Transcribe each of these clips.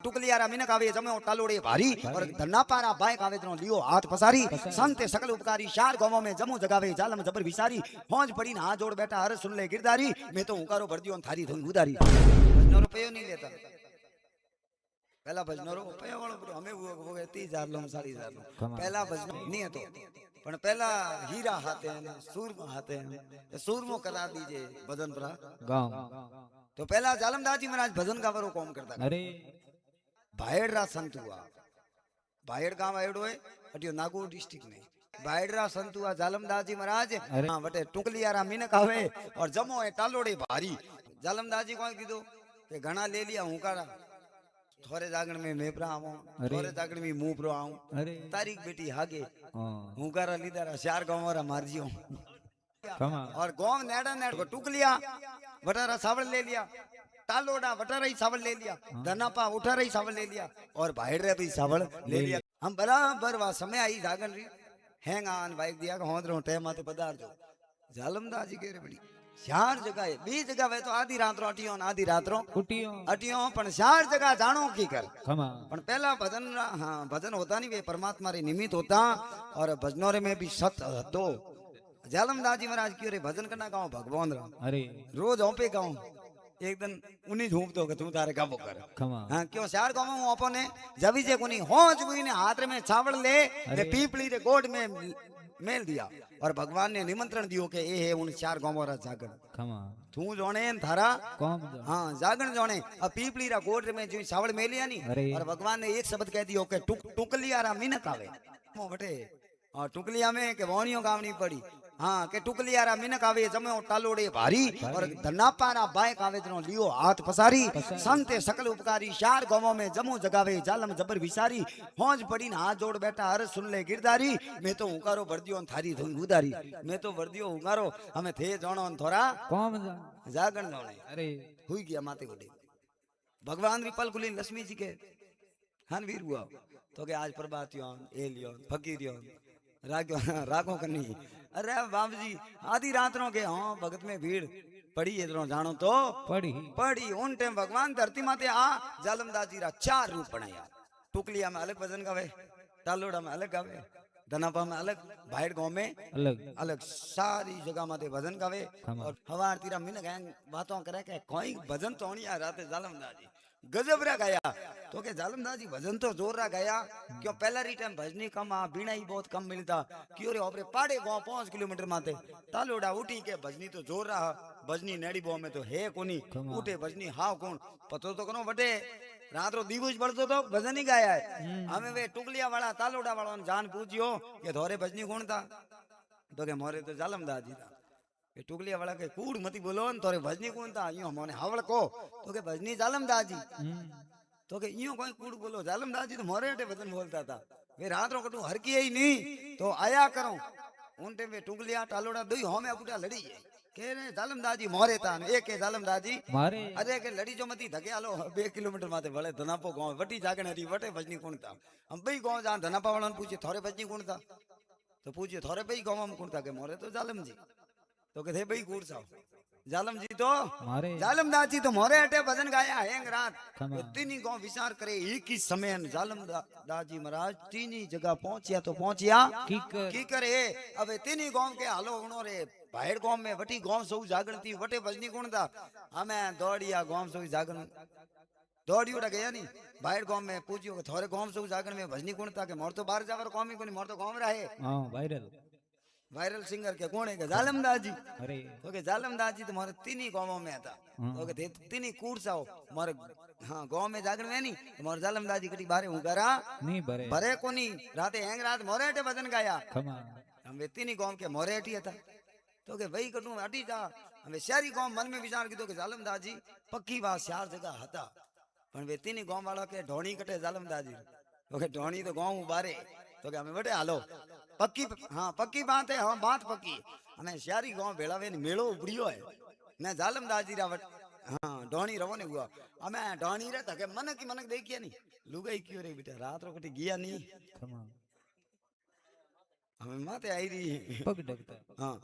टुकलियारा मिनक आवे जमे टालोड़े भारी और धन्ना पारा बाय कावे तनो लियो हाथ पसारी संत सकल उपकारी चार गांवों में जमो जगावे जालम जबर विसारी होंज पड़ी ना हाथ जोड़ बैठा हर सुन ले गिरदारी मैं तो हुकारो भर दियो थारी धोई उदारी भजनो रुपयो नहीं लेता पहला भजनो रुपयो वालो हमें वो 30,000 लो 40,000 लो पहला भजनो नहीं है तो पण पहला हीरा हाथे हैं सूरमा हाथे हैं सूरमो करा दीजिए भजन परा गांव तो पहला जालमदास जी महाराज भजन का वरो कौम करता अरे भायड़रा संत हुआ भायड़ गांव आयोडो है अटियो नागौर डिस्ट्रिक्ट में भायड़रा संत हुआ जालमदास जी महाराज हां बटे टुकलियारा मिनक आवे और जमो है टालोड़े भारी जालमदास जी को कीधो के घणा ले लिया हूं कारा थोरे जागण में मेपरा आवो थोरे जागण में मुंह प्रो आऊं अरे तारीख बेटी हागे हूं कारा लीदारा चार गांव वाला मार जियो और गांव नेड़ा नेड़ को टुकलिया वटारा सावड़ ले लिया टालोड़ा वटारा ही सावड़ ले लिया धनापा उठारा ही सावड़ ले लिया और भाईड़े भी सावड़ ले लिया हम बराबर वा समय आई जागन री हैंग आन बाइक दिया होंदरो टाइम आते पदार जो जालमदास जी के रे बड़ी चार जगह है बी जगह वे तो आधी रात रो अटियो आधी रात रो अटियो पण चार जगह जानो की कर पण पहला भजन हां भजन होता नहीं वे परमात्मा रे निमित्त होता और भजनों रे में भी सत दो जालमदास जी महाराज क्यों रे भजन करना गाओ भगवान रा अरे रोज ओपे गाओ एक दिन उन्हीं झूम तो तू तारे गावो कर हां क्यों चार गांव में ओपने जबी जे कोनी होज कोई ने हाथ में छावड़ ले ते पीपली रे गोड में मेल दिया और भगवान ने निमंत्रण दियो के ए है उन चार गांव रा जागण तू जोणे थारा हां जागण जोणे अब पीपली रा गोड में जो छावड़ मेलिया नी और भगवान ने एक शब्द कह दियो के टुकलिया रा मिनक आवे मो बटे और टुकलिया में के वोणियो गावनी पड़ी हाँ के टुकलियारा मिनक आवे जमे टालोड़े भारी और धन्नापारा बाय कावे तनो लियो हाथ पसारी संत सकल उपकारी चार गांवों में जमो जगावे जालम जबर विसारी होंज पड़ी ना हाथ जोड़ बैठा हर सुन ले गिरदारी मैं तो हुकारो भर दियो थारी धोई उदारी मैं तो भर दियो हुकारो हमें थे जानो थोड़ा कौन जागण जाने अरे हुई गया माते गोडे भगवान विपल कुली लक्ष्मी जी के हन वीर हुआ तो के आज प्रभातियों एलियों फकीरियों रागो करनी अरे बाबू जी आधी रात रो के हाँ भगत में भीड़ पड़ी इधरों जानो तो पड़ी उन टाइम भगवान धरती माते आ जालमदास जी रा चार रूप बनाया टुकलिया में अलग भजन गावे टालोड़ा में अलग गावे धनापा में अलग भाईड़ गांव में अलग सारी जगह माते भजन गावे और हवार तीरा मिन गैंग बातों करे के कोई भजन तो नहीं आ राते जालमदास जी गजब रा गाया तो के जालमदास जी भजन तो जोर रा गाया क्यों पहला री टाइम भजनी कम आ बीना ही बहुत कम मिलता क्यों रे ओपरे पाड़े गांव 5 किलोमीटर माते तालोड़ा उठी के भजनी तो जोर रहा भजनी नेड़ी बो में तो है कोनी उठे भजनी हाव कौन पतो तो कनो बटे रात रो दीवुज पड़तो तो भजन ही गाया है हमें वे टुकलिया वाला तालोड़ा वाला जान पूछियो के धोरे भजनी कौन था तो के मोरे तो जालमदास जी था टुकलिया वाला के कूड़ मती बोलो न तोरे भजनी कौन था यूं मोने हावड़ को तो के भजनी जालमदास जी तो के यूं कोई कूड़ बोलो जालमदास जी तो मोरे अटे भजन बोलता था वे रात रो कटू हर की ही नहीं तो आया करो उन टाइम में टुकलिया टालोड़ा दुई होमे अपुटा लड़ी है के रे जालमदास जी मोरे था एक के जालमदास जी मारे अरे के लड़ी जो मती धके आलो 2 किलोमीटर माते भले धनापो गांव वटी जागण हरी वटे भजनी कौन था हम बई गांव जा धनापा वाला पूछे थोरे भजनी कौन था तो पूछे थोरे बई गांव में कौन था के मोरे तो जालम जी तो कहते भाई कूड़ साहब जालम जी तो जालमदास जी तो मोरे अटे भजन गाया हैंग रात तीन ही गांव विचार करे एक ही समय जालमदास जी महाराज तीन ही जगह पहुंचिया तो पहुंचिया की करे अब तीन ही गांव के हालो उनो रे भाईड़ गांव में वटी गांव सौ जागरण थी वटे भजनी कौन था हमें दौड़िया गांव सौ जागरण दौड़ी उड़ा गया नहीं भाईड़ गांव में पूछियो थोड़े गांव सौ जागरण में भजनी कौन था के मोर तो बाहर जावर कौम ही कोनी मोर तो गांव रहे हां वायरल सिंगर के कौन है के जालमदास जी अरे तो के जालमदास जी तुम्हारे तीन ही गांवों में आता तो के तीन ही कूड़ साओ मारे हां गांव में जागरण में नहीं तुम्हारे जालमदास जी कटी बारे हूं करा नहीं भरे कोनी राते हैंग रात मोरेटे भजन गाया हम वे तीन ही गांव के मोरेटी था तो के वही कटू हटी जा हमें शहरी गांव मन में विचार कीधो के जालमदास जी पक्की बात चार जगह हता पण वे तीन ही गांव वाला के ढोणी कटे जालमदास जी तो के ढोणी तो गांव बारे तो के हमें बटे हालो पक्की हाँ पक्की बात है हाँ बात पक्की हमें शहरी गांव भेड़ावे मेलो उबड़ियो है मैं जालमदास जी रावट हाँ डोणी रवो ने हुआ हमें डोणी रे तके मनक देखिए नहीं लुगाई क्यों रे बेटा रात रो कटी गया नहीं हमें माते आई रही पग डगता हाँ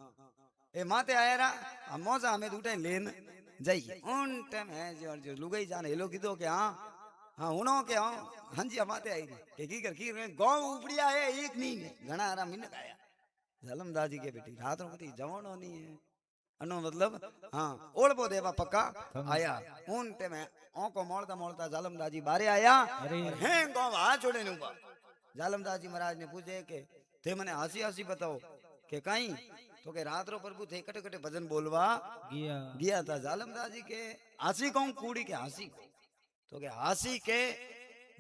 ए माते आया रा हम मौजा हमें दूटे लेन जाइए उन टाइम है जो लुगाई जाने हेलो कीधो के हाँ हाँ उनो के हाँ जी हमाते आई के की कर गांव उपड़िया है एक नहीं है घना आराम मिनक आया जलम दादी के बेटी रात रो कती जवानो नहीं है अनो मतलब हाँ ओळबो देवा पक्का आया उन ते में ओको मोड़ता मोड़ता जालम दादी बारे आया और हैं गांव हाथ जोड़े ने ऊपर जालम दादी महाराज ने पूछे के थे मने हंसी हंसी बताओ के कहीं तो के रात रो प्रभु थे कटे कटे भजन बोलवा गया था जालम दादी के हंसी कहूं कूड़ी के हंसी तो के हंसी के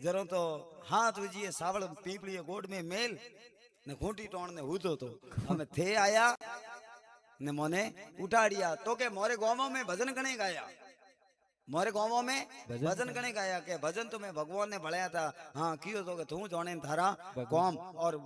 जरो तो हाथ विजिए सावल पीपली गोड में मेल ने खूंटी टोण ने हूतो तो हमें थे आया ने मोने उठाड़िया तो के मोरे गांवों में भजन गणे गाया मोरे गांवों में भजन गणे गाया के भजन तो मैं भगवान ने बढ़ाया था हाँ कियो तो के तू जाने थारा कौम और